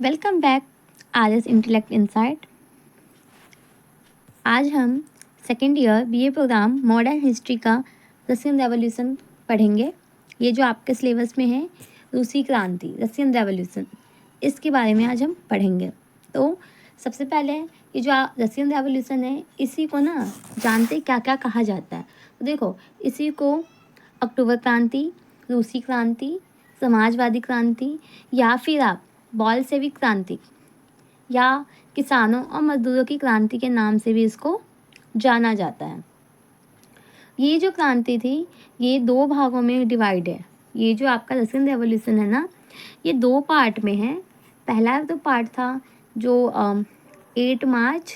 Welcome back R S intellect insight. आज हम second year BA programme modern history का Russian revolution पढ़ेंगे। ये जो आपके सिलेबस में है रूसी क्रांति रशियन रेवोल्यूशन, इसके बारे में आज हम पढ़ेंगे। तो सबसे पहले ये जो रशियन रेवोल्यूशन है इसी को ना जानते क्या क्या कहा जाता है। तो देखो, इसी को अक्टूबर क्रांति, रूसी क्रांति, समाजवादी क्रांति या फिर आप बॉल्शेविक क्रांति या किसानों और मजदूरों की क्रांति के नाम से भी इसको जाना जाता है। ये जो क्रांति थी ये दो भागों में डिवाइड है। ये जो आपका रशियन रेवोल्यूशन है ना, ये दो पार्ट में है। पहला तो पार्ट था जो 8 मार्च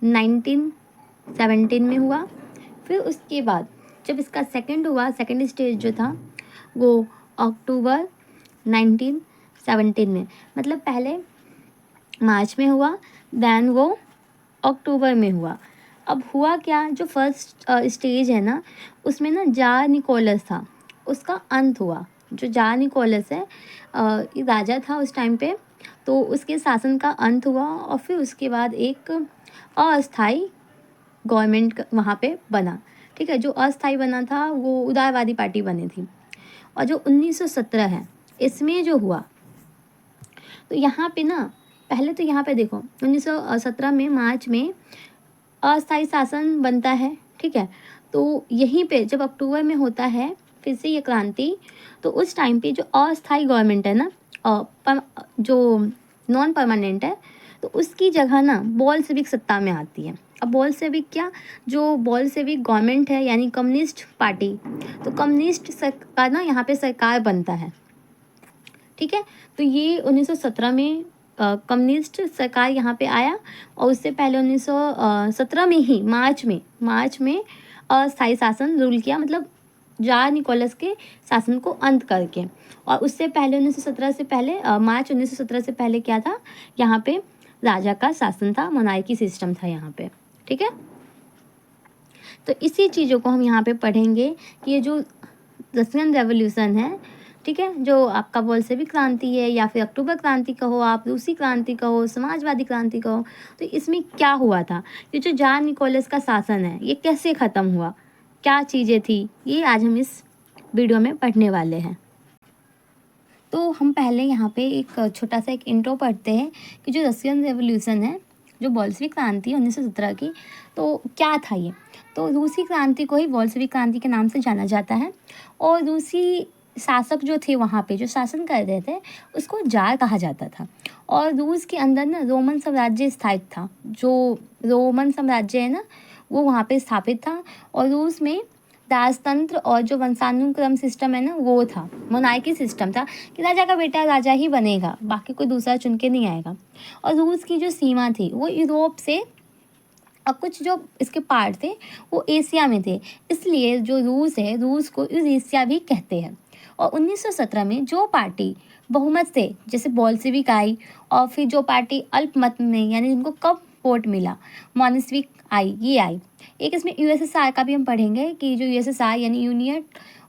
1917 में हुआ। फिर उसके बाद जब इसका सेकंड हुआ, सेकंड स्टेज जो था वो अक्टूबर 1917 में, मतलब पहले मार्च में हुआ, देन वो अक्टूबर में हुआ। अब हुआ क्या, जो फर्स्ट स्टेज है ना उसमें ना जार निकोलस था, उसका अंत हुआ। जो जार निकोलस है ये राजा था उस टाइम पे, तो उसके शासन का अंत हुआ और फिर उसके बाद एक अस्थाई गवर्नमेंट वहाँ पे बना। ठीक है, जो अस्थाई बना था वो उदारवादी पार्टी बनी थी। और जो 1917 है इसमें जो हुआ, तो यहाँ पे ना पहले तो यहाँ पे देखो 1917 में मार्च में अस्थायी शासन बनता है। ठीक है, तो यहीं पे जब अक्टूबर में होता है फिर से ये क्रांति, तो उस टाइम पे जो अस्थायी गवर्नमेंट है ना, जो नॉन परमानेंट है, तो उसकी जगह ना बॉल्शेविक सत्ता में आती है। अब बॉल्शेविक क्या, जो बॉल्शेविक गवर्नमेंट है यानी कम्युनिस्ट पार्टी, तो कम्युनिस्ट का ना यहाँ पे सरकार बनता है। ठीक है, तो ये 1917 में कम्युनिस्ट सरकार यहाँ पे आया। और उससे पहले 1917 में ही मार्च में अस्थायी शासन रूल किया, मतलब जार निकोलस के शासन को अंत करके। और उससे पहले 1917 से पहले मार्च 1917 से पहले क्या था, यहाँ पे राजा का शासन था, मोनार्की सिस्टम था यहाँ पे। ठीक है, तो इसी चीज़ों को हम यहाँ पे पढ़ेंगे कि ये जो रशियन रेवोल्यूशन है, ठीक है, जो आपका बोल्शेविक क्रांति है या फिर अक्टूबर क्रांति कहो, आप रूसी क्रांति कहो, समाजवादी क्रांति कहो, तो इसमें क्या हुआ था, ये जो जार निकोलस का शासन है ये कैसे ख़त्म हुआ, क्या चीज़ें थी, ये आज हम इस वीडियो में पढ़ने वाले हैं। तो हम पहले यहाँ पे एक छोटा सा एक इंट्रो पढ़ते हैं कि जो रशियन रेवोल्यूशन है, जो बोल्शेविक क्रांति 1917 की, तो क्या था ये। तो रूसी क्रांति को ही बोल्शेविक क्रांति के नाम से जाना जाता है। और रूसी शासक जो थे वहाँ पे जो शासन कर रहे थे उसको जार कहा जाता था। और रूस के अंदर ना रोमन साम्राज्य स्थापित था। जो रोमन साम्राज्य है ना वो वहाँ पे स्थापित था। और रूस में राजतंत्र और जो वंशानुक्रम सिस्टम है ना वो था, मोनार्की सिस्टम था कि राजा का बेटा राजा ही बनेगा, बाकी कोई दूसरा चुन के नहीं आएगा। और रूस की जो सीमा थी वो यूरोप से और कुछ जो इसके पार्ट थे वो एशिया में थे, इसलिए जो रूस है रूस को यूरेशिया भी कहते हैं। और 1917 में जो पार्टी बहुमत से, जैसे बोल्शेविक आई, और फिर जो पार्टी अल्पमत में यानी जिनको कम वोट मिला, मॉनिस्विक आई, ये आई। एक इसमें यूएसएसआर का भी हम पढ़ेंगे कि जो यूएसएसआर यानी union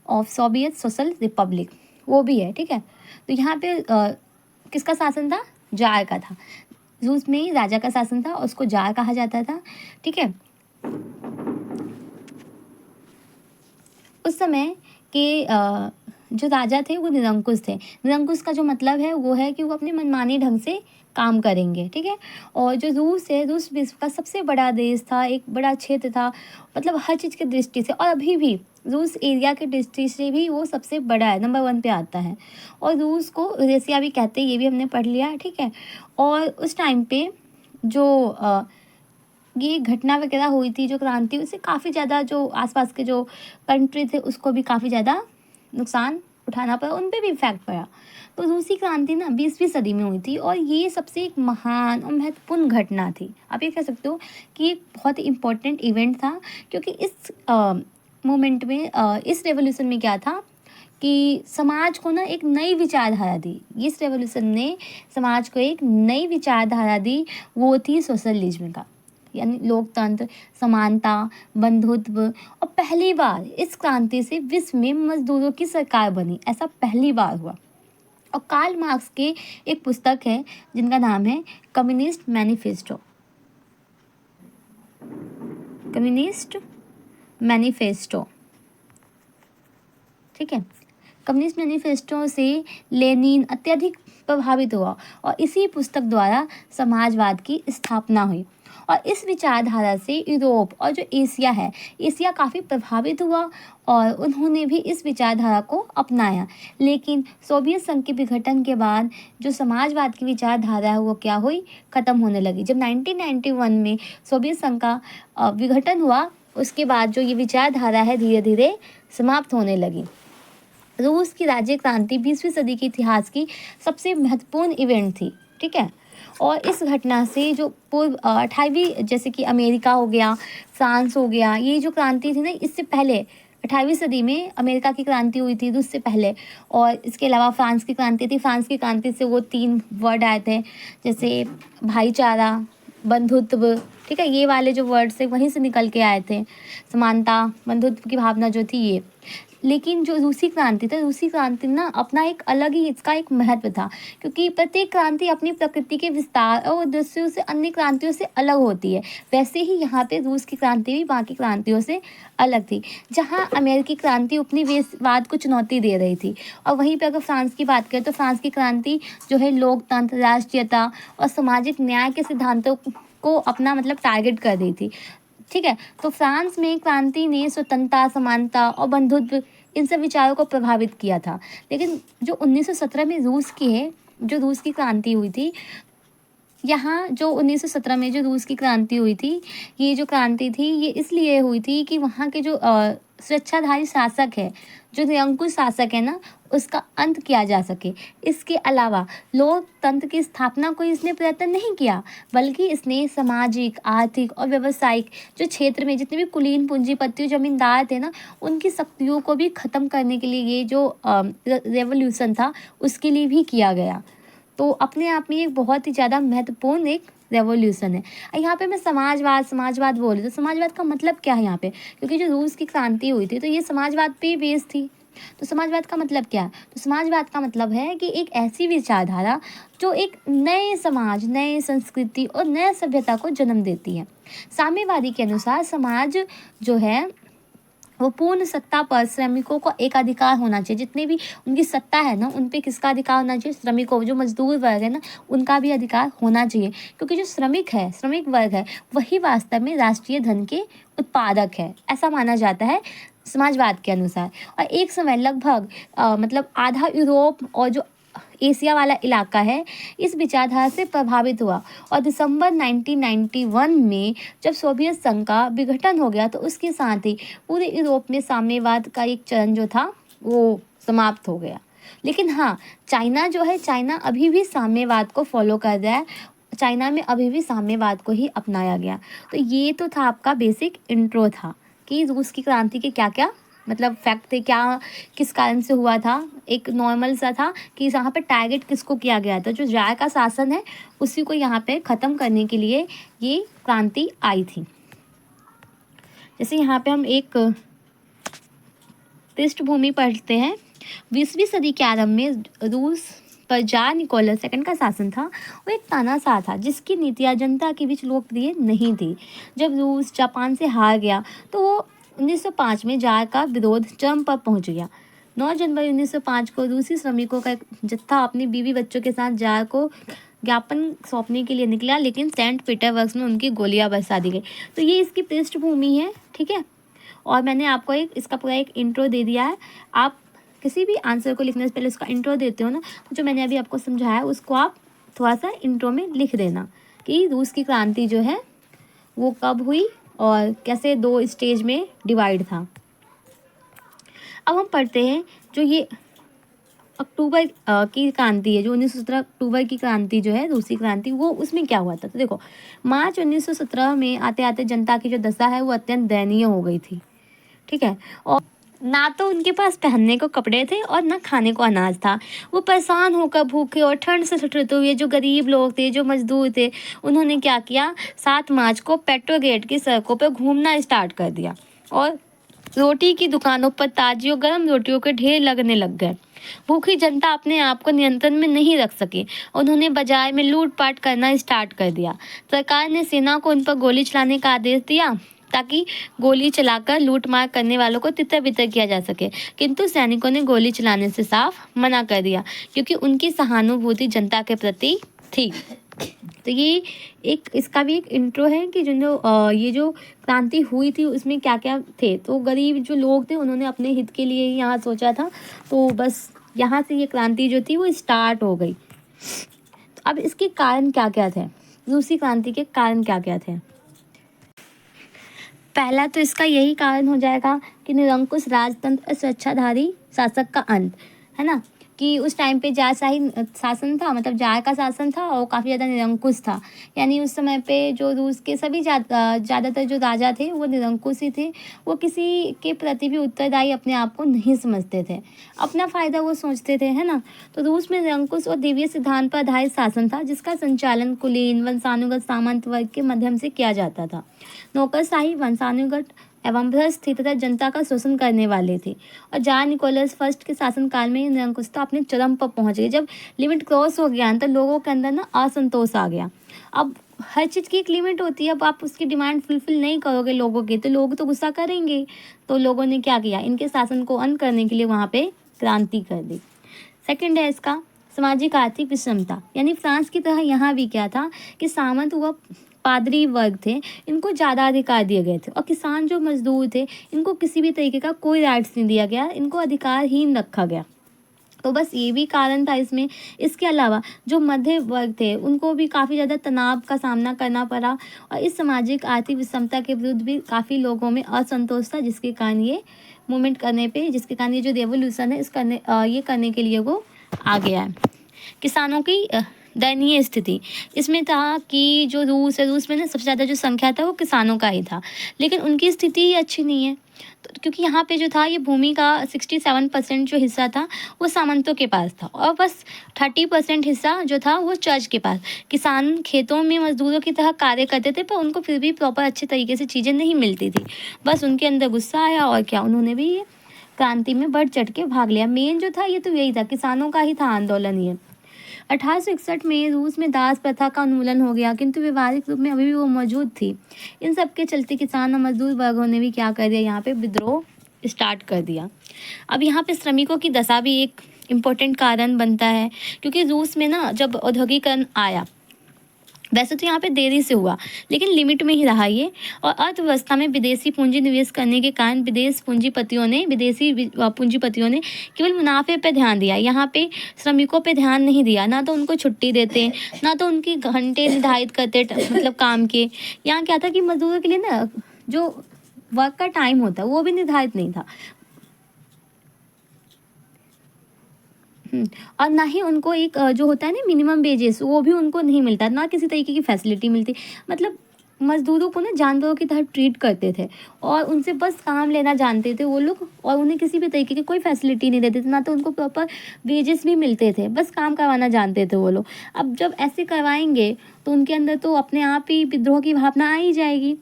of Soviet social Republic, वो भी है। ठीक है, तो यहाँ पे किसका शासन था, जार का था। रूस में ही राजा का शासन था और उसको जार कहा जाता था। ठीक है, उस समय के जो राजा थे वो निरंकुश थे। निरंकुश का जो मतलब है वो है कि वो अपने मनमानी ढंग से काम करेंगे। ठीक है, और जो रूस है, रूस विश्व का सबसे बड़ा देश था, एक बड़ा क्षेत्र था, मतलब हर चीज़ की दृष्टि से। और अभी भी रूस एरिया की दृष्टि से भी वो सबसे बड़ा है, नंबर 1 पे आता है। और रूस को यूरेशिया भी कहते हैं, ये भी हमने पढ़ लिया है। ठीक है, और उस टाइम पे जो ये घटना वगैरह हुई थी, जो क्रांति, उससे काफ़ी ज़्यादा जो आसपास के जो कंट्री थे उसको भी काफ़ी ज़्यादा नुकसान उठाना पड़ा, उन पे भी इफेक्ट पड़ा। तो रूसी क्रांति ना 20वीं सदी में हुई थी और ये सबसे एक महान और महत्वपूर्ण घटना थी। आप ये कह सकते हो कि एक बहुत ही इम्पोर्टेंट इवेंट था, क्योंकि इस मोमेंट में इस रेवोल्यूशन में क्या था कि समाज को ना एक नई विचारधारा दी। इस रेवोल्यूशन ने समाज को एक नई विचारधारा दी, वो थी सोशलिज्म का, यानी लोकतंत्र, समानता, बंधुत्व। और पहली बार इस क्रांति से विश्व में मजदूरों की सरकार बनी, ऐसा पहली बार हुआ। और कार्ल मार्क्स के एक पुस्तक है जिनका नाम है कम्युनिस्ट मैनिफेस्टो। कम्युनिस्ट मैनिफेस्टो, ठीक है। कम्युनिस्ट मैनिफेस्टो से लेनिन अत्यधिक प्रभावित हुआ और इसी पुस्तक द्वारा समाजवाद की स्थापना हुई। और इस विचारधारा से यूरोप और जो एशिया है, एशिया काफ़ी प्रभावित हुआ और उन्होंने भी इस विचारधारा को अपनाया। लेकिन सोवियत संघ के विघटन के बाद जो समाजवाद की विचारधारा है वो क्या हुई, ख़त्म होने लगी। जब 1991 में सोवियत संघ का विघटन हुआ, उसके बाद जो ये विचारधारा है धीरे धीरे समाप्त होने लगी। रूस की राज्य क्रांति 20वीं सदी के इतिहास की सबसे महत्वपूर्ण इवेंट थी, ठीक है। और इस घटना से जो पूर्व 28वीं, जैसे कि अमेरिका हो गया, फ्रांस हो गया, ये जो क्रांति थी ना, इससे पहले 28वीं सदी में अमेरिका की क्रांति हुई थी रूस से पहले। और इसके अलावा फ्रांस की क्रांति थी। फ्रांस की क्रांति से वो 3 वर्ड आए थे, जैसे भाईचारा, बंधुत्व, ठीक है, ये वाले जो वर्ड्स थे वहीं से निकल के आए थे। समानता, बंधुत्व की भावना जो थी ये। लेकिन जो रूसी क्रांति था, रूसी क्रांति ना अपना एक अलग ही, इसका एक महत्व था, क्योंकि प्रत्येक क्रांति अपनी प्रकृति के विस्तार और उद्देश्यों से अन्य क्रांतियों से अलग होती है। वैसे ही यहाँ पे रूस की क्रांति भी बाकी क्रांतियों से अलग थी। जहाँ अमेरिकी क्रांति उपनिवेशवाद को चुनौती दे रही थी, और वहीं पर अगर फ्रांस की बात करें तो फ्रांस की क्रांति जो है लोकतंत्र, राष्ट्रीयता और सामाजिक न्याय के सिद्धांतों को अपना मतलब टारगेट कर रही थी, ठीक है। तो फ्रांस में क्रांति ने स्वतंत्रता, समानता और बंधुत्व, इन सब विचारों को प्रभावित किया था। लेकिन जो 1917 में रूस की है, जो रूस की क्रांति हुई थी, यहाँ जो 1917 में जो रूस की क्रांति हुई थी, ये जो क्रांति थी ये इसलिए हुई थी कि वहाँ के जो स्वेच्छाधारी शासक है, जो निरंकुश शासक है ना, उसका अंत किया जा सके। इसके अलावा लोकतंत्र की स्थापना को इसने प्रयत्न नहीं किया, बल्कि इसने सामाजिक, आर्थिक और व्यावसायिक जो क्षेत्र में जितने भी कुलीन, पूंजीपति, जमींदार थे ना, उनकी शक्तियों को भी ख़त्म करने के लिए ये जो रेवोल्यूशन था उसके लिए भी किया गया। तो अपने आप में एक बहुत ही ज़्यादा महत्वपूर्ण एक रेवोल्यूशन है। यहाँ पे मैं समाजवाद बोल रही, तो समाजवाद का मतलब क्या है यहाँ पे, क्योंकि जो रूस की क्रांति हुई थी तो ये समाजवाद पे बेस्ड थी। तो समाजवाद का मतलब क्या है, तो समाजवाद का मतलब है कि एक ऐसी विचारधारा जो एक नए समाज, नए संस्कृति और नए सभ्यता को जन्म देती है। साम्यवादी के अनुसार समाज जो है वो पूर्ण सत्ता पर श्रमिकों को एक अधिकार होना चाहिए। जितने भी उनकी सत्ता है ना, उन पे किसका अधिकार होना चाहिए, श्रमिकों, जो मजदूर वर्ग है ना, उनका भी अधिकार होना चाहिए। क्योंकि जो श्रमिक वर्ग है वही वास्तव में राष्ट्रीय धन के उत्पादक है, ऐसा माना जाता है समाजवाद के अनुसार। और एक समय लगभग मतलब आधा यूरोप और जो एशिया वाला इलाका है इस विचारधारा से प्रभावित हुआ। और दिसंबर 1991 में जब सोवियत संघ का विघटन हो गया तो उसके साथ ही पूरे यूरोप में साम्यवाद का एक चरण जो था वो समाप्त हो गया। लेकिन हाँ, चाइना जो है, चाइना अभी भी साम्यवाद को फॉलो कर रहा है। चाइना में अभी भी साम्यवाद को ही अपनाया गया। तो ये तो था आपका बेसिक इंट्रो था कि रूस की क्रांति के क्या क्या मतलब फैक्ट थे, क्या किस कारण से हुआ था। एक नॉर्मल सा था कि यहाँ पे टारगेट किसको किया गया था, जो जार का शासन है उसी को यहाँ पे ख़त्म करने के लिए ये क्रांति आई थी। जैसे यहाँ पे हम एक पृष्ठभूमि पढ़ते हैं। 20वीं सदी के आरंभ में रूस पर जार निकोलस II का शासन था। वो एक तानाशाह था जिसकी नीतियाँ जनता के बीच लोकप्रिय नहीं थी। जब रूस जापान से हार गया तो वो 1905 में जार का विरोध चरम पर पहुंच गया। 9 जनवरी 1905 को रूसी श्रमिकों का एक जत्था अपनी बीवी बच्चों के साथ जार को ज्ञापन सौंपने के लिए निकला, लेकिन सेंट पीटर्सबर्ग में उनकी गोलियां बरसा दी गई। तो ये इसकी पृष्ठभूमि है, ठीक है। और मैंने आपको इसका पूरा एक इंट्रो दे दिया है। आप किसी भी आंसर को लिखने से पहले उसका इंट्रो देते हो ना, तो जो मैंने अभी आपको समझाया उसको आप थोड़ा सा इंट्रो में लिख देना कि रूस की क्रांति जो है वो कब हुई और कैसे 2 स्टेज में डिवाइड था। अब हम पढ़ते हैं जो ये अक्टूबर की क्रांति है, जो 1917 अक्टूबर की क्रांति जो है रूसी क्रांति, वो उसमें क्या हुआ था। तो देखो, मार्च 1917 में आते आते जनता की जो दशा है वो अत्यंत दयनीय हो गई थी, ठीक है। और ना तो उनके पास पहनने को कपड़े थे और ना खाने को अनाज था। वो परेशान होकर भूखे और ठंड से सटते हुए जो गरीब लोग थे, जो मजदूर थे, उन्होंने क्या किया, 7 मार्च को पेट्रोगेट की सड़कों पर घूमना स्टार्ट कर दिया और रोटी की दुकानों पर ताजियों गर्म रोटियों के ढेर लगने लग गए। भूखी जनता अपने आप को नियंत्रण में नहीं रख सकी। उन्होंने बाजार में लूटपाट करना स्टार्ट कर दिया। सरकार ने सेना को उन पर गोली चलाने का आदेश दिया ताकि गोली चलाकर लूटमार करने वालों को तितर-बितर किया जा सके, किंतु सैनिकों ने गोली चलाने से साफ मना कर दिया क्योंकि उनकी सहानुभूति जनता के प्रति थी। तो ये एक इसका भी एक इंट्रो है कि ये जो क्रांति हुई थी उसमें क्या क्या थे। तो गरीब जो लोग थे उन्होंने अपने हित के लिए ही यहाँ सोचा था, तो बस यहाँ से ये क्रांति जो थी वो स्टार्ट हो गई। तो अब इसके कारण क्या क्या थे, रूसी क्रांति के कारण क्या क्या थे। पहला तो इसका यही कारण हो जाएगा कि निरंकुश राजतंत्र और स्वेच्छाधारी शासक का अंत, है ना, कि उस टाइम पे जारशाही शासन था, मतलब जार का शासन था और काफ़ी ज़्यादा निरंकुश था। यानी उस समय पे जो रूस के सभी ज़्यादातर जो राजा थे वो निरंकुश ही थे। वो किसी के प्रति भी उत्तरदायी अपने आप को नहीं समझते थे, अपना फ़ायदा वो सोचते थे, है ना। तो रूस में निरंकुश और देवीय सिद्धांत पर आधारित शासन था जिसका संचालन कुलीन वंशानुगत सामंत वर्ग के माध्यम से किया जाता था। नौकरशाही वंशानुगत एवं भ्रष्ट थी तथा जनता का शोषण करने वाले थे। और जार निकोलस फर्स्ट के शासनकाल में निरंकुशता अपने चरम पर पहुंच गई। जब लिमिट क्रॉस हो गया तो लोगों के अंदर ना असंतोष आ गया। अब हर चीज़ की एक लिमिट होती है, अब आप उसकी डिमांड फुलफिल नहीं करोगे लोगों की तो लोग तो गुस्सा करेंगे। तो लोगों ने क्या किया, इनके शासन को अंत करने के लिए वहाँ पे क्रांति कर दी। सेकंड है इसका सामाजिक आर्थिक विषमता, यानी फ्रांस की तरह यहाँ भी क्या था कि सामंत व पादरी वर्ग थे, इनको ज़्यादा अधिकार दिए गए थे और किसान जो मजदूर थे इनको किसी भी तरीके का कोई राइट्स नहीं दिया गया, इनको अधिकारहीन रखा गया। तो बस ये भी कारण था इसमें। इसके अलावा जो मध्य वर्ग थे उनको भी काफ़ी ज़्यादा तनाव का सामना करना पड़ा और इस सामाजिक आर्थिक विषमता के विरुद्ध भी काफ़ी लोगों में असंतोष था, जिसके कारण ये मूवमेंट करने पे, जिसके कारण ये जो रेवोल्यूशन है ये करने के लिए वो आ गया है। किसानों की दयनीय स्थिति, इसमें था कि जो रूस है, रूस में ना सबसे ज़्यादा जो संख्या था वो किसानों का ही था, लेकिन उनकी स्थिति ही अच्छी नहीं है। तो क्योंकि यहाँ पे जो था ये भूमि का 67% जो हिस्सा था वो सामंतों के पास था और बस 30% हिस्सा जो था वो चर्च के पास। किसान खेतों में मजदूरों की तरह कार्य करते थे पर उनको फिर भी प्रॉपर अच्छे तरीके से चीज़ें नहीं मिलती थी। बस उनके अंदर गुस्सा आया और क्या, उन्होंने भी ये क्रांति में बढ़ चढ़ के भाग लिया। मेन जो था ये तो यही था, किसानों का ही था आंदोलन ये। 1861 में रूस में दास प्रथा का उन्मूलन हो गया, किंतु व्यवहारिक रूप में अभी भी वो मौजूद थी। इन सब के चलते किसान और मजदूर वर्गों ने भी क्या कर दिया, यहाँ पे विद्रोह स्टार्ट कर दिया। अब यहाँ पे श्रमिकों की दशा भी एक इम्पोर्टेंट कारण बनता है, क्योंकि रूस में ना जब औद्योगिकरण आया, वैसे तो यहाँ पे देरी से हुआ लेकिन लिमिट में ही रहा ये, और अर्थव्यवस्था में विदेशी पूंजी निवेश करने के कारण विदेशी पूंजीपतियों ने केवल मुनाफे पे ध्यान दिया, यहाँ पे श्रमिकों पे ध्यान नहीं दिया। ना तो उनको छुट्टी देते, ना तो उनकी घंटे निर्धारित करते मतलब काम के। यहाँ क्या था कि मजदूरों के लिए ना जो वर्क का टाइम होता है वो भी निर्धारित नहीं था, और ना ही उनको एक जो होता है ना मिनिमम वेजेस वो भी उनको नहीं मिलता, ना किसी तरीके की फैसिलिटी मिलती। मतलब मजदूरों को ना जानवरों की तरह ट्रीट करते थे और उनसे बस काम लेना जानते थे वो लोग, और उन्हें किसी भी तरीके की कोई फैसिलिटी नहीं देते थे, ना तो उनको प्रॉपर वेजेस भी मिलते थे, बस काम करवाना जानते थे वो लोग। अब जब ऐसे करवाएंगे तो उनके अंदर तो अपने आप ही विद्रोह की भावना आ ही जाएगी।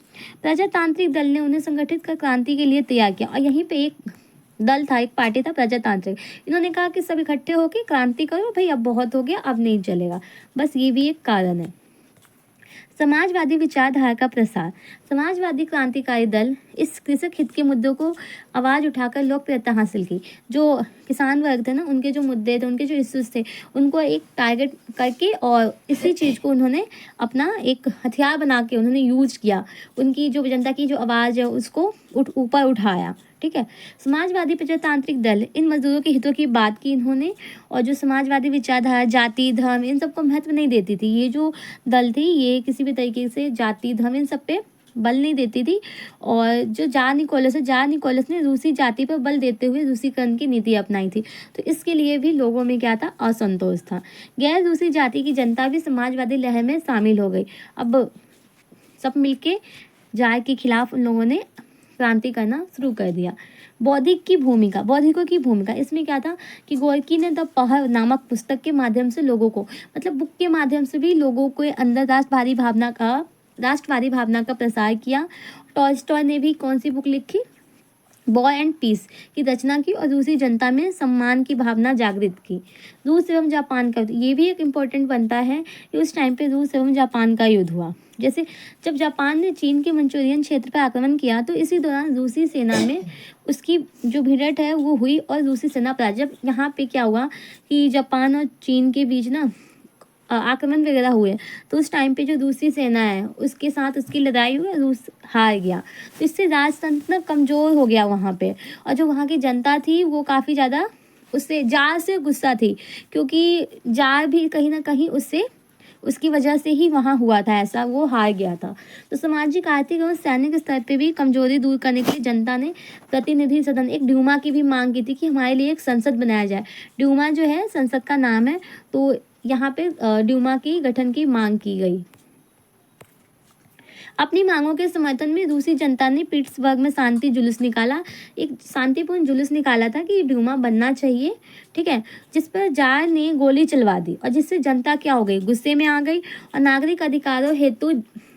प्रजातांत्रिक दल ने उन्हें संगठित कर क्रांति के लिए तैयार किया, और यहीं पे एक दल था, एक पार्टी था प्रजातांत्रिक। इन्होंने कहा कि सब इकट्ठे होकर क्रांति करो भाई, अब बहुत हो गया, अब नहीं चलेगा। बस ये भी एक कारण है। समाजवादी विचारधारा का प्रसार, समाजवादी क्रांतिकारी दल इस कृषक हित के मुद्दों को आवाज़ उठाकर लोकप्रियता हासिल की। जो किसान वर्ग थे ना, उनके जो मुद्दे थे, उनके जो इश्यूज थे, उनको एक टारगेट करके और इसी चीज़ को उन्होंने अपना एक हथियार बना के उन्होंने यूज किया। उनकी जो जनता की जो आवाज़ है उसको ऊपर उठाया। ठीक है। समाजवादी प्रजातांत्रिक दल इन मजदूरों के हितों की बात की इन्होंने, और जो समाजवादी विचारधारा जाति धर्म इन सबको महत्व नहीं देती थी। ये जो दल थी ये किसी भी तरीके से जाति धर्म इन सब पे बल नहीं देती थी। और जो जार निकोलस ने रूसी जाति पर बल देते हुए रूसीकरण की नीति अपनाई थी। तो इसके लिए भी लोगों में क्या था, असंतोष था। गैर रूसी जाति की जनता भी समाजवादी लहर में शामिल हो गई। अब सब मिलके जार के खिलाफ उन लोगों ने क्रांति करना शुरू कर दिया। बौद्धिकों की भूमिका इसमें क्या था कि गोर्की ने द पहर नामक पुस्तक के माध्यम से लोगों को, मतलब बुक के माध्यम से भी लोगों के अंदर राष्ट्रवादी भावना का प्रसार किया। टॉल्स्टॉय ने भी कौन सी बुक लिखी, वॉर एंड पीस की रचना की और रूसी जनता में सम्मान की भावना जागृत की। रूस एवं जापान का, ये भी एक इम्पोर्टेंट बनता है कि उस टाइम पे रूस एवं जापान का युद्ध हुआ। जैसे जब जापान ने चीन के मंचूरियन क्षेत्र पर आक्रमण किया तो इसी दौरान रूसी सेना में उसकी जो भिड़ंत है वो हुई और रूसी सेना पराजित। जब यहाँ पे क्या हुआ कि जापान और चीन के बीच ना आक्रमण वगैरह हुए तो उस टाइम पे जो रूसी सेना है उसके साथ उसकी लड़ाई हुई, रूस हार गया। तो इससे राजतंत्र ना कमज़ोर हो गया वहाँ पे, और जो वहाँ की जनता थी वो काफ़ी ज़्यादा उससे जार से गुस्सा थी, क्योंकि जार भी कहीं ना कहीं उससे उसकी वजह से ही वहाँ हुआ था ऐसा, वो हार गया था। तो सामाजिक, आर्थिक और सैनिक स्तर पे भी कमजोरी दूर करने के लिए जनता ने प्रतिनिधि सदन, एक ड्यूमा की भी मांग की थी कि हमारे लिए एक संसद बनाया जाए। ड्यूमा जो है संसद का नाम है, तो यहाँ पे ड्यूमा की गठन की मांग की गई। अपनी मांगों के समर्थन में रूसी जनता ने पीट्सबर्ग में शांति जुलूस निकाला, एक शांतिपूर्ण जुलूस निकाला था कि ड्यूमा बनना चाहिए, ठीक है, जिस पर जार ने गोली चलवा दी और जिससे जनता क्या हो गई, गुस्से में आ गई और नागरिक अधिकारों हेतु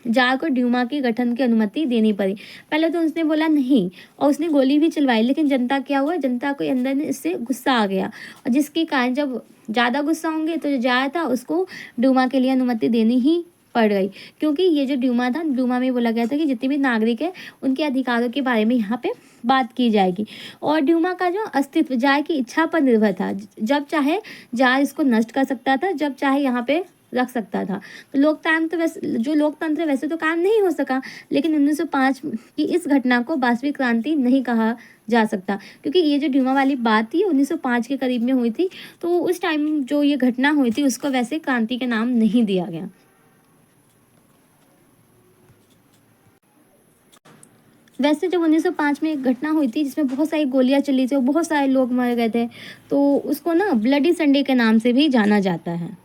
जार को ड्यूमा के गठन की अनुमति देनी पड़ी। पहले तो उसने बोला नहीं और उसने गोली भी चलवाई, लेकिन जनता क्या हुआ, जनता को अंदर में इससे गुस्सा आ गया और जिसके कारण जब ज़्यादा गुस्सा होंगे तो जो जार था उसको ड्यूमा के लिए अनुमति देनी ही पड़ गई, क्योंकि ये जो ड्यूमा था, ड्यूमा में बोला गया था कि जितने भी नागरिक है उनके अधिकारों के बारे में यहाँ पे बात की जाएगी। और ड्यूमा का जो अस्तित्व जार की इच्छा पर निर्भर था, जब चाहे जार इसको नष्ट कर सकता था, जब चाहे यहाँ पे रख सकता था। तो लोकतंत्र वैसे तो काम नहीं हो सका, लेकिन 1905 की इस घटना को वास्तविक क्रांति नहीं कहा जा सकता, क्योंकि ये जो ड्यूमा वाली बात थी 1905 के करीब में हुई थी, तो उस टाइम जो ये घटना हुई थी उसको वैसे क्रांति के नाम नहीं दिया गया। वैसे जब 1905 में एक घटना हुई थी जिसमें बहुत सारी गोलियां चली थी और बहुत सारे लोग मर गए थे, तो उसको ना ब्लडी संडे के नाम से भी जाना जाता है।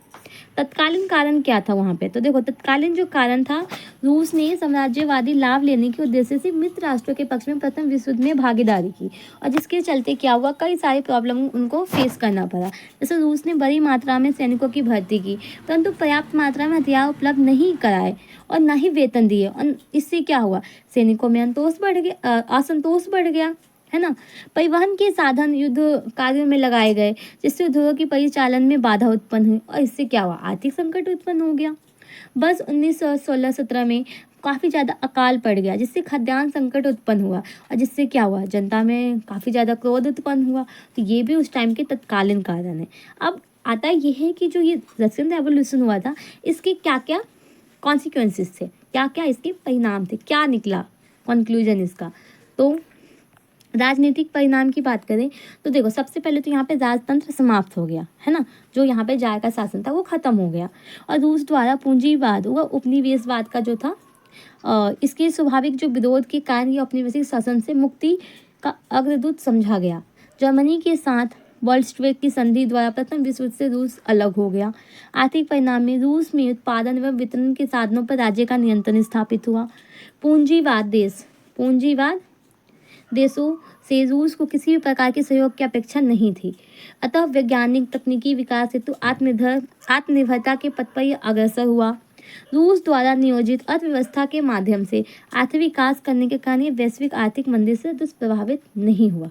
तत्कालीन कारण क्या था वहाँ पे, तो देखो तत्कालीन जो कारण था, रूस ने साम्राज्यवादी लाभ लेने के उद्देश्य से मित्र राष्ट्रों के पक्ष में प्रथम विश्व युद्ध में भागीदारी की और जिसके चलते क्या हुआ, कई सारी प्रॉब्लम उनको फेस करना पड़ा। जैसे रूस ने बड़ी मात्रा में सैनिकों की भर्ती की, परंतु पर्याप्त मात्रा में हथियार उपलब्ध नहीं कराए और न ही वेतन दिए, और इससे क्या हुआ, सैनिकों में असंतोष बढ़ गया, है ना। परिवहन के साधन युद्ध कार्यों में लगाए गए, जिससे उद्योगों की परिचालन में बाधा उत्पन्न हुई और इससे क्या हुआ, आर्थिक संकट उत्पन्न हो गया। बस 1916-17 में काफ़ी ज़्यादा अकाल पड़ गया, जिससे खाद्यान्न संकट उत्पन्न हुआ और जिससे क्या हुआ, जनता में काफ़ी ज़्यादा क्रोध उत्पन्न हुआ। तो ये भी उस टाइम के तत्कालीन कारण है। अब आता ये है कि जो ये रशियन रेवोल्यूशन हुआ था, इसके क्या क्या कॉन्सिक्वेंसेस थे, क्या क्या इसके परिणाम थे, क्या निकला कंक्लूजन इसका। तो राजनीतिक परिणाम की बात करें तो देखो, सबसे पहले तो यहाँ पे राजतंत्र समाप्त हो गया, है ना। जो यहाँ पे जार का शासन था वो खत्म हो गया और रूस द्वारा पूंजीवाद व उपनिवेशवाद का जो था, इसके स्वाभाविक जो विरोध के कारण ये औपनिवेशिक शासन से मुक्ति का अग्रदूत समझा गया। जर्मनी के साथ बोल्शेविक की संधि द्वारा प्रथम विश्व युद्ध से रूस अलग हो गया। आर्थिक परिणाम में रूस में उत्पादन एवं वितरण के साधनों पर राज्य का नियंत्रण स्थापित हुआ। पूंजीवाद देशों से रूस को किसी भी प्रकार के सहयोग की अपेक्षा नहीं थी, अतः वैज्ञानिक तकनीकी विकास हेतु आत्मनिर्भरता के पथ पर यह अग्रसर हुआ। रूस द्वारा नियोजित अर्थव्यवस्था के माध्यम से आर्थिक विकास करने के कारण ये वैश्विक आर्थिक मंदी से दुष्प्रभावित नहीं हुआ।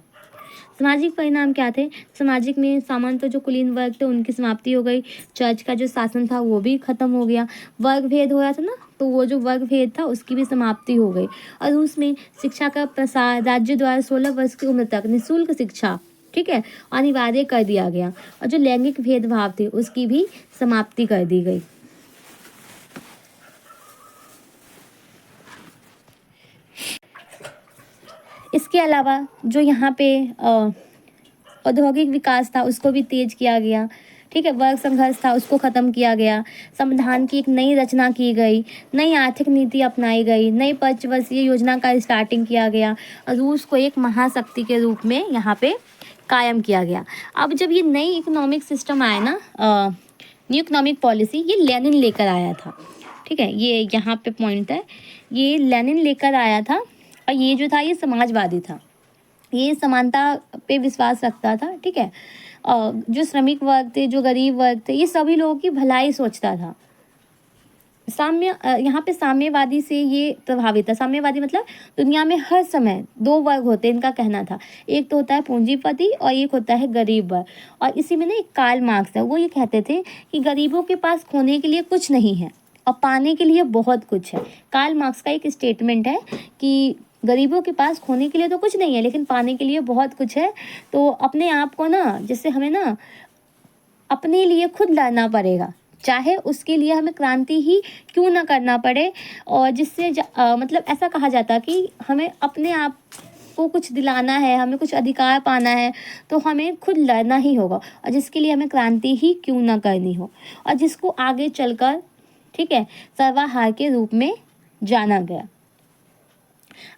सामाजिक परिणाम क्या थे, सामाजिक में सामान्यतः जो कुलीन वर्ग थे उनकी समाप्ति हो गई, चर्च का जो शासन था वो भी खत्म हो गया, वर्ग भेद हो रहा था ना, तो वो जो वर्ग भेद था उसकी भी समाप्ति हो गई। और उसमें शिक्षा का प्रसार, राज्य द्वारा 16 वर्ष की उम्र तक निःशुल्क शिक्षा, ठीक है, अनिवार्य कर दिया गया और जो लैंगिक भेदभाव थे उसकी भी समाप्ति कर दी गई। इसके अलावा जो यहाँ पे औद्योगिक विकास था उसको भी तेज किया गया, ठीक है, वर्ग संघर्ष था उसको ख़त्म किया गया, संविधान की एक नई रचना की गई, नई आर्थिक नीति अपनाई गई, नई पंचवर्षीय योजना का स्टार्टिंग किया गया और रूस को एक महाशक्ति के रूप में यहाँ पे कायम किया गया। अब जब ये नई इकोनॉमिक सिस्टम आया ना, न्यू इकोनॉमिक पॉलिसी, ये लेनिन लेकर आया था, ठीक है, ये यहाँ पे पॉइंट है, ये लेनिन लेकर आया था और ये जो था ये समाजवादी था, ये समानता पे विश्वास रखता था, ठीक है, जो श्रमिक वर्ग थे, जो गरीब वर्ग थे, ये सभी लोगों की भलाई सोचता था। यहाँ पे साम्यवादी से ये प्रभावित था। साम्यवादी मतलब दुनिया में हर समय दो वर्ग होते हैं, इनका कहना था। एक तो होता है पूंजीपति और एक होता है गरीब वर्ग। और इसी में ना एक कार्ल मार्क्स है, वो ये कहते थे कि गरीबों के पास खोने के लिए कुछ नहीं है और पाने के लिए बहुत कुछ है। कार्ल मार्क्स का एक स्टेटमेंट है कि गरीबों के पास खोने के लिए तो कुछ नहीं है लेकिन पाने के लिए बहुत कुछ है। तो अपने आप को ना, जैसे हमें ना अपने लिए खुद लड़ना पड़ेगा, चाहे उसके लिए हमें क्रांति ही क्यों ना करना पड़े। और जिससे मतलब ऐसा कहा जाता कि हमें अपने आप को कुछ दिलाना है, हमें कुछ अधिकार पाना है तो हमें खुद लड़ना ही होगा, और जिसके लिए हमें क्रांति ही क्यों ना करनी हो, और जिसको आगे चलकर, ठीक है, सर्वहारा के रूप में जाना गया।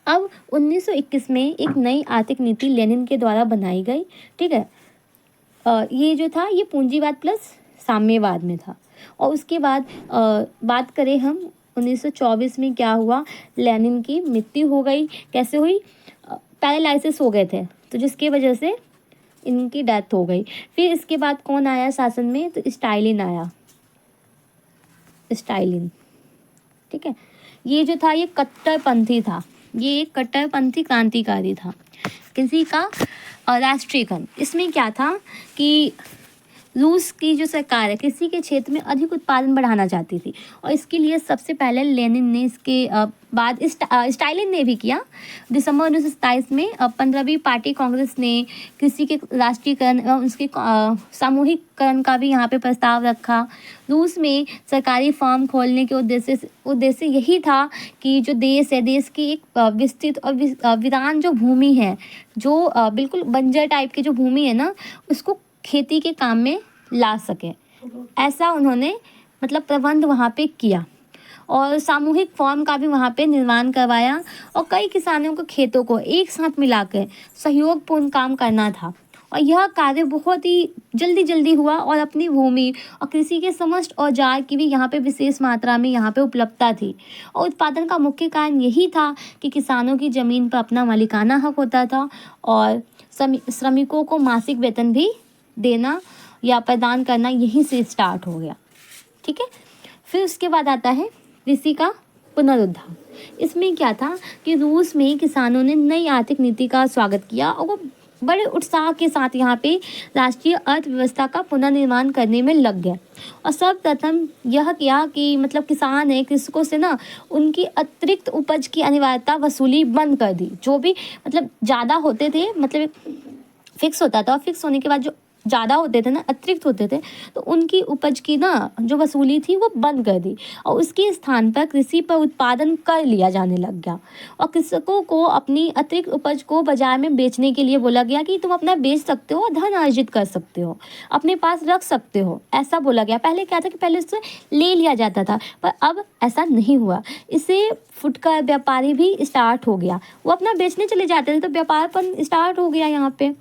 अब 1921 में एक नई आर्थिक नीति लेनिन के द्वारा बनाई गई, ठीक है। ये जो था ये पूंजीवाद प्लस साम्यवाद में था। और उसके बाद बात करें हम 1924 में क्या हुआ, लेनिन की मृत्यु हो गई। कैसे हुई? पैरालिसिस हो गए थे, तो जिसकी वजह से इनकी डेथ हो गई। फिर इसके बाद कौन आया शासन में? तो स्टालिन आया, स्टालिन, ठीक है। ये जो था ये कट्टरपंथी था, ये एक कट्टरपंथी क्रांतिकारी था, किसी का राष्ट्रीयकरण। इसमें क्या था कि रूस की जो सरकार है कृषि के क्षेत्र में अधिक उत्पादन बढ़ाना चाहती थी, और इसके लिए सबसे पहले लेनिन ने, इसके बाद स्टालिन ने भी किया। दिसंबर 1927 में 15वीं पार्टी कांग्रेस ने कृषि के राष्ट्रीयकरण एवं उसके सामूहिककरण का भी यहाँ पे प्रस्ताव रखा। रूस में सरकारी फर्म खोलने के उद्देश्य यही था कि जो देश है, देश की एक विस्तृत और वीरान जो भूमि है, जो बिल्कुल बंजर टाइप की जो भूमि है ना, उसको खेती के काम में ला सके, ऐसा उन्होंने मतलब प्रबंध वहाँ पे किया। और सामूहिक फॉर्म का भी वहाँ पे निर्माण करवाया, और कई किसानों को खेतों को एक साथ मिलाकर सहयोगपूर्ण काम करना था। और यह कार्य बहुत ही जल्दी हुआ, और अपनी भूमि और कृषि के समस्त औजार की भी यहाँ पे विशेष मात्रा में यहाँ पे उपलब्धता थी। और उत्पादन का मुख्य कारण यही था कि किसानों की ज़मीन पर अपना मालिकाना हक होता था, और श्रमिकों को मासिक वेतन भी देना या प्रदान करना यहीं से स्टार्ट हो गया, ठीक है। फिर उसके बाद आता है कृषि का पुनरुद्धार। इसमें क्या था कि रूस में किसानों ने नई आर्थिक नीति का स्वागत किया, और वो बड़े उत्साह के साथ यहाँ पे राष्ट्रीय अर्थव्यवस्था का पुनर्निर्माण करने में लग गए। और सर्वप्रथम यह किया कि मतलब किसान है, कृषकों से ना उनकी अतिरिक्त उपज की अनिवार्यता वसूली बंद कर दी। जो भी मतलब ज़्यादा होते थे, मतलब फिक्स होता था, और फिक्स होने के बाद जो ज़्यादा होते थे ना, अतिरिक्त होते थे, तो उनकी उपज की ना जो वसूली थी वो बंद कर दी, और उसके स्थान पर कृषि पर उत्पादन कर लिया जाने लग गया। और कृषकों को अपनी अतिरिक्त उपज को बाजार में बेचने के लिए बोला गया कि तुम अपना बेच सकते हो, धन अर्जित कर सकते हो, अपने पास रख सकते हो, ऐसा बोला गया। पहले क्या था कि पहले उससे ले लिया जाता था, पर अब ऐसा नहीं हुआ। इसे फुटकर व्यापारी भी स्टार्ट हो गया, वो अपना बेचने चले जाते थे, तो व्यापारपन स्टार्ट हो गया यहाँ पे।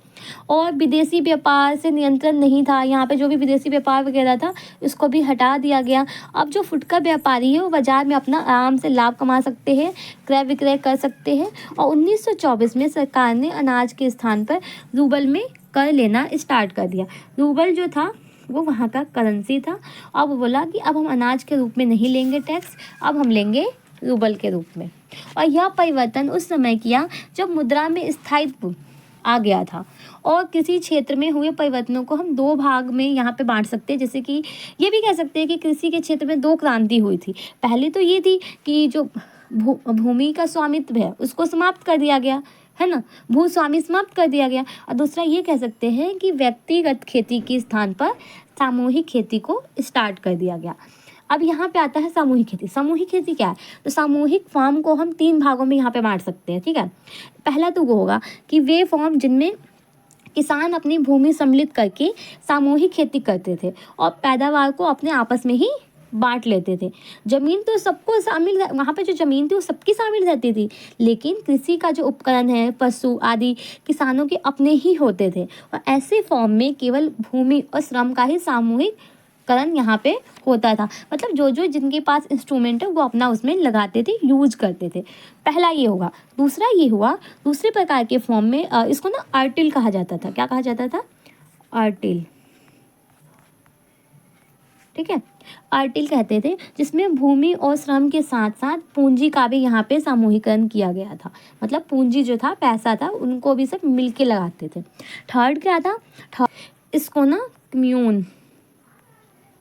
और विदेशी व्यापार से नियंत्रण नहीं था यहाँ पे, जो भी विदेशी व्यापार वगैरह था उसको भी हटा दिया गया। अब जो फुटकर व्यापारी है वो बाजार में अपना आराम से लाभ कमा सकते हैं, क्रय विक्रय कर सकते हैं। और 1924 में सरकार ने अनाज के स्थान पर रूबल में कर लेना स्टार्ट कर दिया। रूबल जो था वो वहाँ का करेंसी था। अब बोला कि अब हम अनाज के रूप में नहीं लेंगे टैक्स, अब हम लेंगे रूबल के रूप में। और यह परिवर्तन उस समय किया जब मुद्रा में स्थायित्व आ गया था। और किसी क्षेत्र में हुए परिवर्तनों को हम दो भाग में यहाँ पे बांट सकते हैं। जैसे कि ये भी कह सकते हैं कि कृषि के क्षेत्र में दो क्रांति हुई थी। पहले तो ये थी कि जो भूमि का स्वामित्व है उसको समाप्त कर दिया गया, है ना, भूस्वामी समाप्त कर दिया गया। और दूसरा ये कह सकते हैं कि व्यक्तिगत खेती के स्थान पर सामूहिक खेती को स्टार्ट कर दिया गया। अब यहाँ पे आता है सामूहिक खेती। सामूहिक खेती क्या है? तो सामूहिक फॉर्म को हम तीन भागों में यहाँ पे बांट सकते हैं, ठीक है। पहला तो वो होगा कि वे फॉर्म जिनमें किसान अपनी भूमि सम्मिलित करके सामूहिक खेती करते थे और पैदावार को अपने आपस में ही बांट लेते थे। जमीन तो सबको शामिल, वहाँ पे जो ज़मीन थी वो सबकी शामिल रहती थी, लेकिन कृषि का जो उपकरण है, पशु आदि किसानों के अपने ही होते थे। और ऐसे फॉर्म में केवल भूमि और श्रम का ही सामूहिक करण यहाँ पे होता था। मतलब जो जो जिनके पास इंस्ट्रूमेंट है वो अपना उसमें लगाते थे, यूज करते थे। पहला ये होगा। दूसरा ये हुआ, दूसरे प्रकार के फॉर्म में इसको ना आर्टिल कहा जाता था। क्या कहा जाता था? आर्टिल, ठीक है, आर्टिल कहते थे, जिसमें भूमि और श्रम के साथ साथ पूंजी का भी यहाँ पे सामूहिकरण किया गया था। मतलब पूंजी जो था, पैसा था, उनको भी सब मिलके लगाते थे। थर्ड क्या था, इसको ना कम्यून,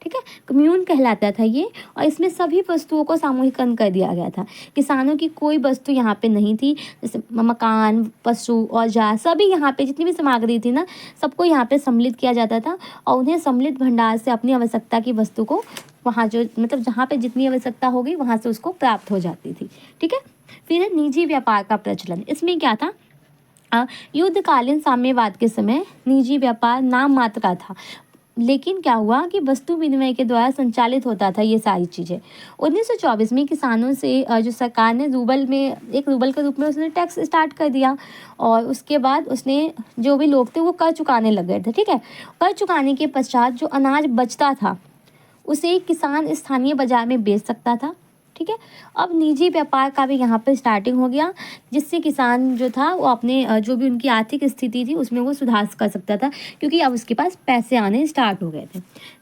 ठीक है, कम्यून कहलाता था ये। और इसमें सभी वस्तुओं को सामूहिकरण कर दिया गया था। किसानों की कोई वस्तु यहाँ पे नहीं थी, जैसे मकान, पशु, औजार, सभी यहाँ पे जितनी भी सामग्री थी ना, सबको यहाँ पे सम्मिलित किया जाता था और उन्हें सम्मिलित भंडार से अपनी आवश्यकता की वस्तु को वहाँ जो मतलब जहाँ पे जितनी आवश्यकता होगी वहाँ से उसको प्राप्त हो जाती थी। ठीक है, फिर है निजी व्यापार का प्रचलन। इसमें क्या था, युद्धकालीन साम्यवाद के समय निजी व्यापार नाम मात्र का था, लेकिन क्या हुआ कि वस्तु विनिमय के द्वारा संचालित होता था ये सारी चीज़ें। 1924 में किसानों से जो सरकार ने रूबल में, एक रूबल के रूप में उसने टैक्स स्टार्ट कर दिया और उसके बाद उसने जो भी लोग थे वो कर चुकाने लग गए थे। ठीक है, कर चुकाने के पश्चात जो अनाज बचता था उसे किसान स्थानीय बाजार में बेच सकता था। ठीक है, अब निजी व्यापार का भी यहाँ पर स्टार्टिंग हो गया, जिससे किसान जो था वो अपने जो भी उनकी आर्थिक स्थिति थी उसमें वो सुधार कर सकता था, क्योंकि अब उसके पास पैसे आने स्टार्ट हो गए थे।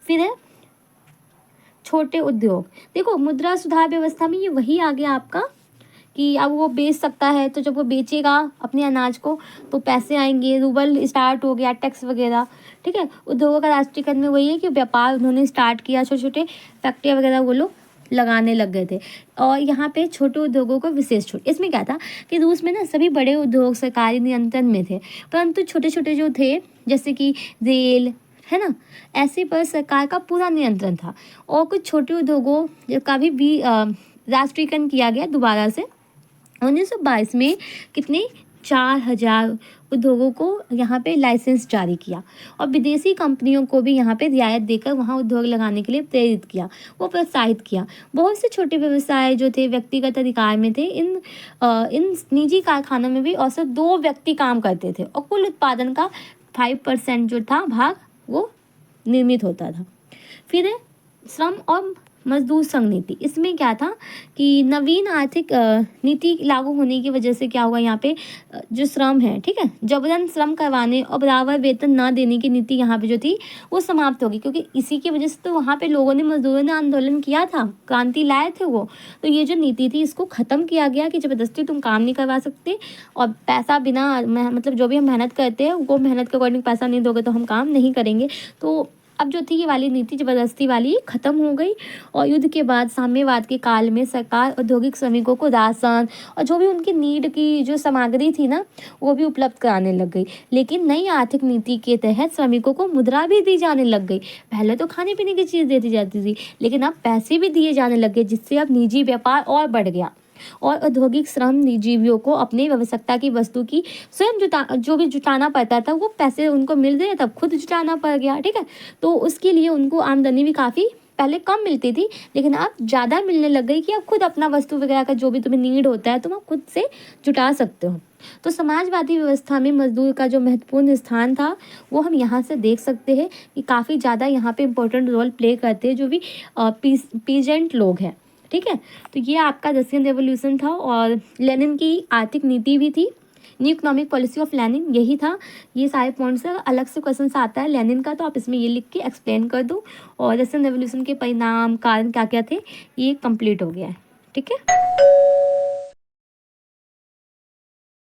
फिर है छोटे उद्योग। देखो, मुद्रा सुधार व्यवस्था में ये वही आ गया आपका कि अब वो बेच सकता है, तो जब वो बेचेगा अपने अनाज को तो पैसे आएंगे, रूबल स्टार्ट हो गया, टैक्स वगैरह। ठीक है, उद्योगों का राष्ट्रीयकरण में वही है कि व्यापार उन्होंने स्टार्ट किया, छोटे छोटे फैक्ट्रियाँ वगैरह वो लोग लगाने लग गए थे। और यहाँ पे छोटे उद्योगों को विशेष छूट। इसमें क्या था कि रूस में ना सभी बड़े उद्योग सरकारी नियंत्रण में थे, परंतु छोटे छोटे जो थे जैसे कि रेल है ना, ऐसे पर सरकार का पूरा नियंत्रण था। और कुछ छोटे उद्योगों का भी राष्ट्रीयकरण किया गया दोबारा से 1922 में। कितने, 4000 उद्योगों को यहाँ पे लाइसेंस जारी किया और विदेशी कंपनियों को भी यहाँ पे रियायत देकर वहाँ उद्योग लगाने के लिए प्रेरित किया, वो प्रोत्साहित किया। बहुत से छोटे व्यवसाय जो थे व्यक्तिगत अधिकार में थे। इन निजी कारखानों में भी औसत 2 व्यक्ति काम करते थे और कुल उत्पादन का 5% जो था भाग वो निर्मित होता था। फिर है श्रम और मजदूर संघ नीति। इसमें क्या था कि नवीन आर्थिक नीति लागू होने की वजह से क्या हुआ, यहाँ पे जो श्रम है, ठीक है, जबरन श्रम करवाने और बराबर वेतन ना देने की नीति यहाँ पे जो थी वो समाप्त होगी, क्योंकि इसी की वजह से तो वहाँ पे लोगों ने, मजदूरों ने आंदोलन किया था, क्रांति लाए थे वो। तो ये जो नीति थी इसको ख़त्म किया गया कि ज़बरदस्ती तुम काम नहीं करवा सकते और पैसा बिना मतलब जो भी हम मेहनत करते हैं वो मेहनत के अकॉर्डिंग पैसा नहीं दोगे तो हम काम नहीं करेंगे। तो अब जो थी ये वाली नीति ज़बरदस्ती वाली ख़त्म हो गई। और युद्ध के बाद साम्यवाद के काल में सरकार औद्योगिक श्रमिकों को राशन और जो भी उनकी नीड की जो सामग्री थी ना वो भी उपलब्ध कराने लग गई। लेकिन नई आर्थिक नीति के तहत श्रमिकों को मुद्रा भी दी जाने लग गई। पहले तो खाने पीने की चीज़ देती जाती थी, लेकिन अब पैसे भी दिए जाने लग गए, जिससे अब निजी व्यापार और बढ़ गया और औद्योगिक श्रम जीवियों को अपनी आवश्यकता की वस्तु की स्वयं जो भी जुटाना पड़ता था वो पैसे उनको मिल गए, तब खुद जुटाना पड़ गया। ठीक है, तो उसके लिए उनको आमदनी भी काफ़ी पहले कम मिलती थी, लेकिन अब ज़्यादा मिलने लग गई कि अब खुद अपना वस्तु वगैरह का जो भी तुम्हें नीड होता है तुम आप खुद से जुटा सकते हो। तो समाजवादी व्यवस्था में मजदूर का जो महत्वपूर्ण स्थान था वो हम यहाँ से देख सकते हैं कि काफ़ी ज़्यादा यहाँ पे इम्पोर्टेंट रोल प्ले करते हैं जो भी पीजेंट लोग हैं। ठीक है, तो ये आपका रशियन रेवोल्यूशन था और लेनिन की आर्थिक नीति भी थी, new economic policy of Lenin, यही था। ये सारे पॉइंट्स अलग से क्वेश्चन आता है लेनिन का, तो आप इसमें ये लिख के एक्सप्लेन कर दो। और रशियन रेवोल्यूशन के परिणाम कारण क्या क्या थे ये कंप्लीट हो गया है। ठीक है।